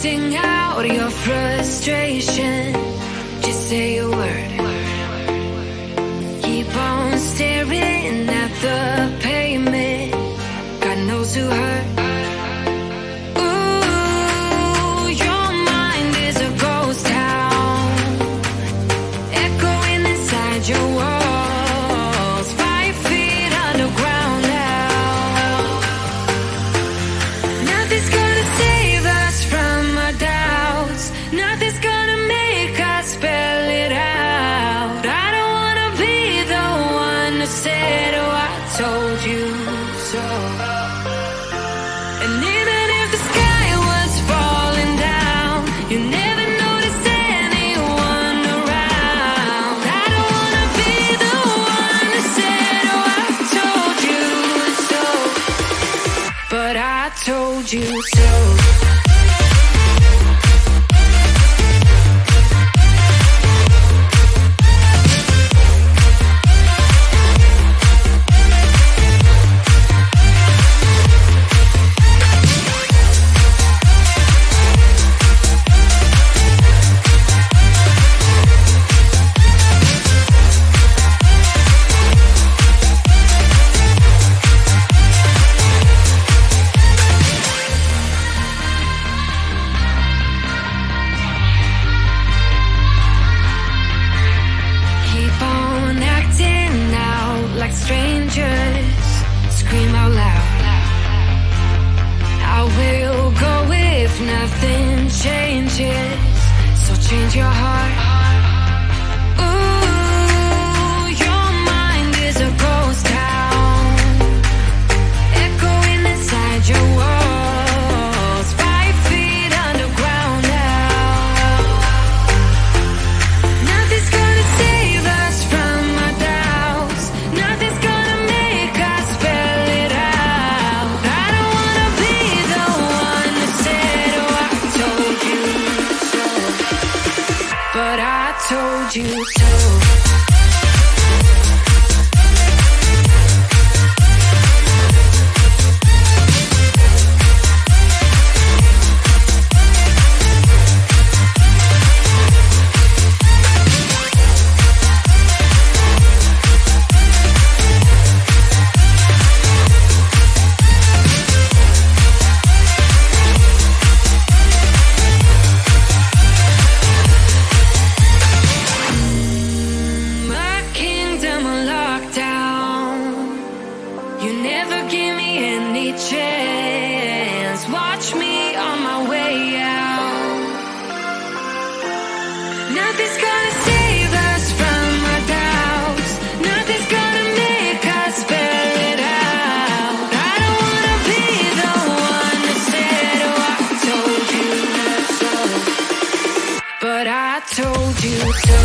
Sing out your frustration. Just say a word. Keep on staring at the pavement. God knows who hurt. Ooh, your mind is a ghost town, echoing inside your walls. 5 feet underground now. Nothing's gonna save us from our doubts. Nothing's gonna make us spell it out. I don't wanna be the one who said, oh, I told you so. And even if the sky was falling down, you never noticed anyone around. I don't wanna be the one who said, oh, I told you so. But I told you so. Keep on acting out like strangers. Scream out loud. I will go if nothing changes. So change your heart. Ooh, your mind is a ghost town, echoing inside your walls. 5 feet underground now. Nothing's gonna save us from our doubts. Nothing's gonna make us spell it out. I don't wanna be the one who said, oh, I told you so. But I told you so. My kingdom on lockdown. You never give me any chance. Watch me on my way out. Nothing's gonna save us from our doubts. Nothing's gonna make us spell it out. I don't wanna be the one who said, oh, I told you so. But I told you so.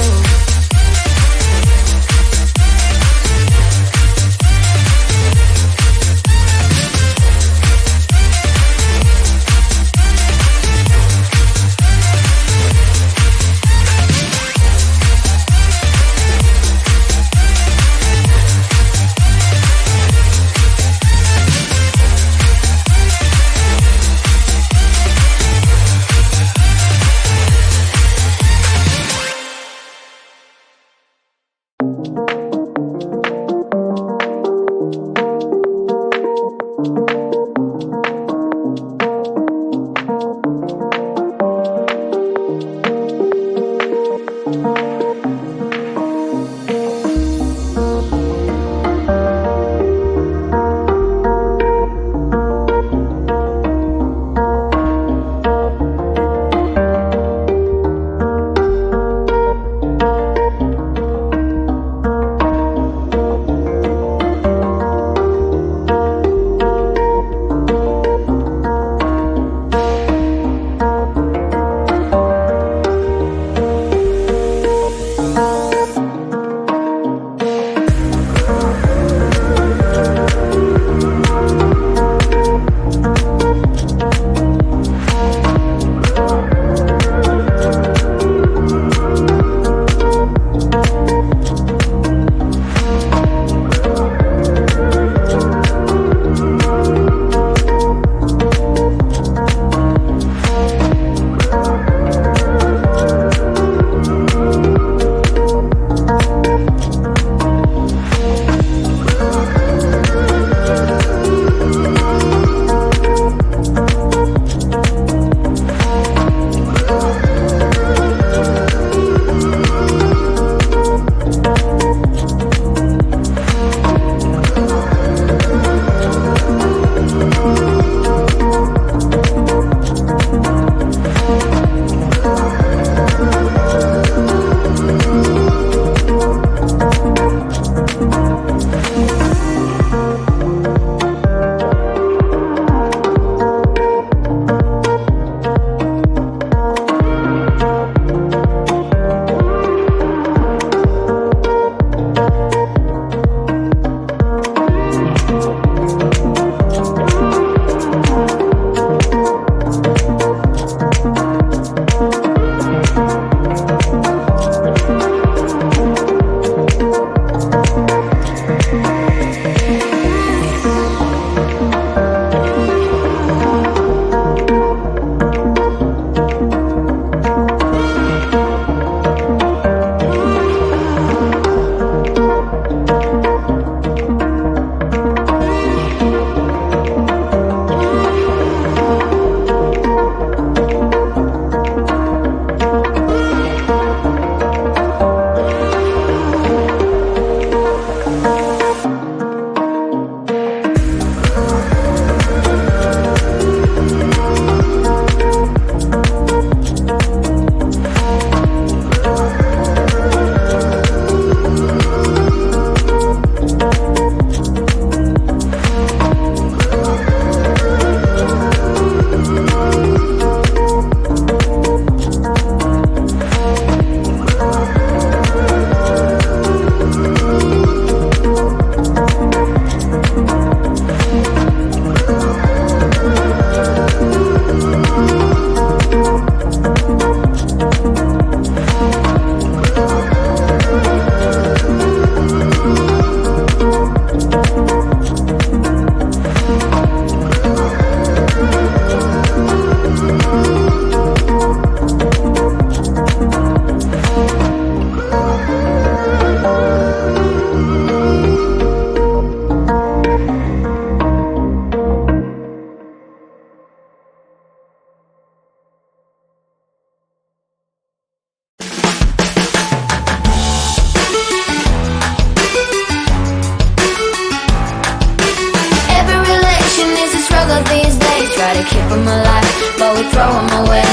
try to keep them alive, but we throw them away.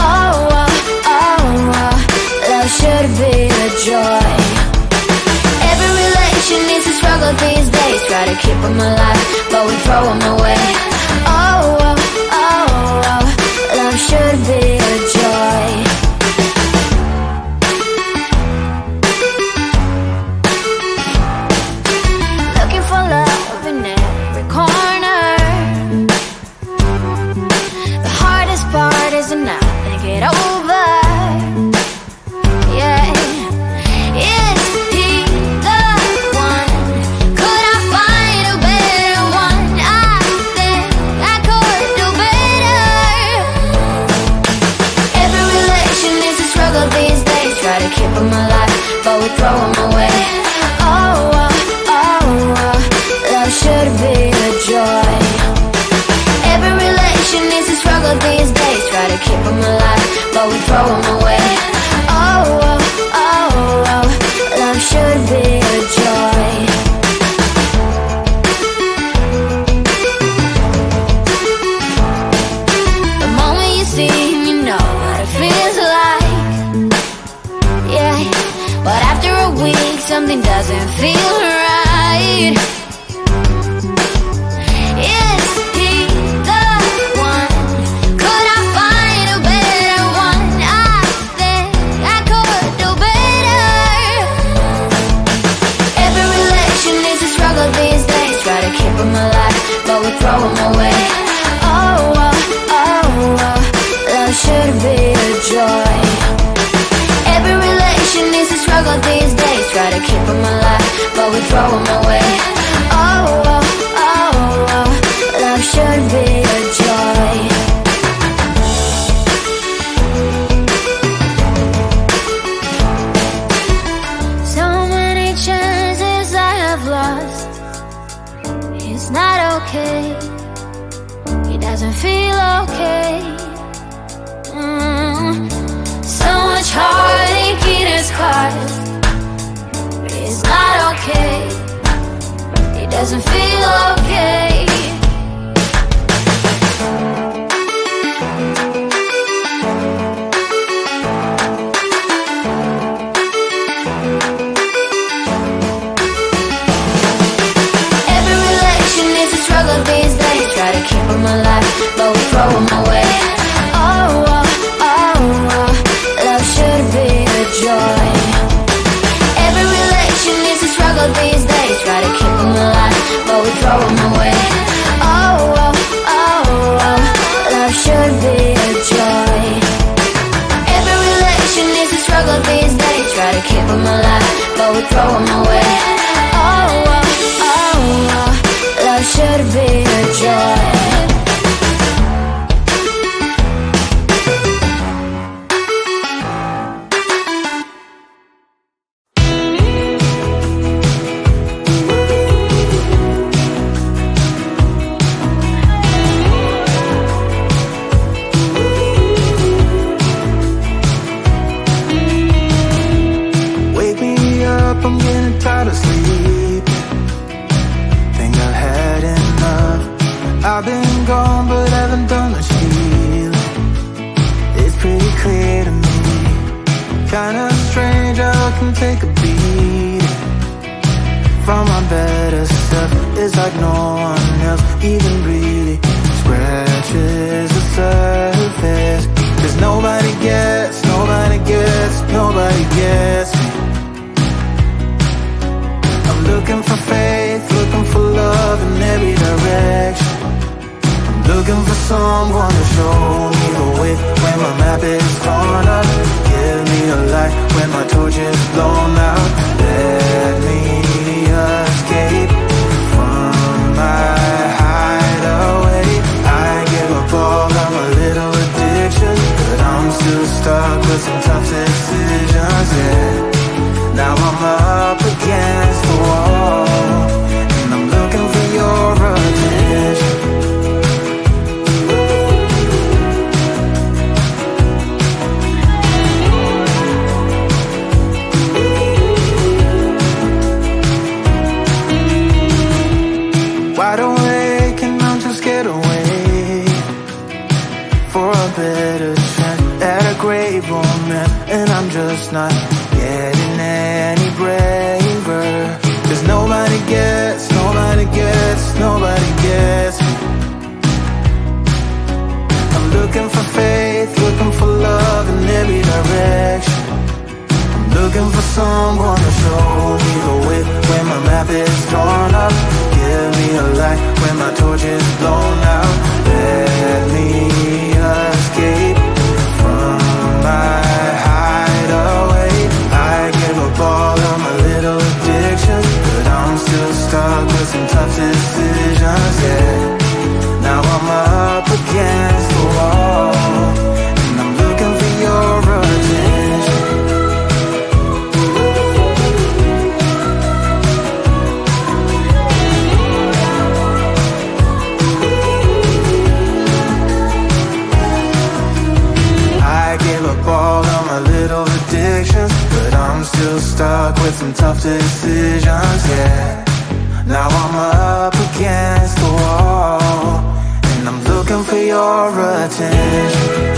Oh, oh, oh, oh, love should be a joy. Every relation needs a struggle these days, try to keep them alive, but we throw them away. Oh, oh, oh, oh, love should be a joy. Looking for love in every corner. The hardest part is to not think it over. Yeah. Is he the one? Could I find a better one? I think I could do better. Every relation is a struggle these days, try to keep them alive, but we throw them away. Oh, oh, oh, oh, love should be a joy. Every relation needs a struggle these days, try to keep them alive, but we throw them away. Oh, oh, oh, oh, love should be a joy. The moment you see him, you know what it feels like. Yeah, but after a week, something doesn't feel right. Is he the one? Could I find a better one? I think I could do better. Every relation needs a struggle these days, try to keep them alive, but we throw them away. Oh, oh, oh, oh, love should be a joy. Every relation needs a struggle these days, try to keep them alive, but we throw them away. Oh, oh, oh, oh, love should be a joy. So many chances I have lost. It's not okay. He doesn't feel okay. So much heartache in his heart. It's not okay. He doesn't feel okay. Every relation needs a struggle these days, try to keep them alive, but we throw them away. Oh, oh, oh, oh, love should be a joy. Every relation needs a struggle these days, try to keep them alive, but we throw them away. Oh, oh, oh, oh, love should be a joy. Every relation needs a struggle these days, try to keep them alive, but we throw them away. Oh, oh, oh, oh, love should be a joy. Wake me up, I'm getting tired of sleep. Think I've had enough. I've been gone, but haven't done much healing. It's pretty clear to me. Kinda strange how I can take a beat from my better self. It's like no one else even really scratches the surface. 'Cause nobody gets, nobody gets, nobody gets me. I'm looking for faith, looking for love in every direction. I'm looking for someone to show me the way when my map is torn up. Give me a light when my torch is blown out. Let me escape from my hideaway. I give up all of my little addictions, but I'm still stuck with some tough decisions, yeah. Now I'm up against the wall, and I'm looking for your attention. for a better chance at a great romance, and I'm just not getting any braver. 'Cause nobody gets me. I'm looking for faith, looking for love in every direction. I'm looking for someone to show me the way when my map is drawn up. Give me a light when my torch is blown out. Let me escape from my hideaway. I give up all of my little addictions, but I'm still stuck with some tough decisions, yeah. Now I'm up against the wall, and I'm looking for your attention. I gave up all of my little addictions, but I'm still stuck with some tough decisions, yeah. Now I'm up against the wall, and I'm looking for your attention.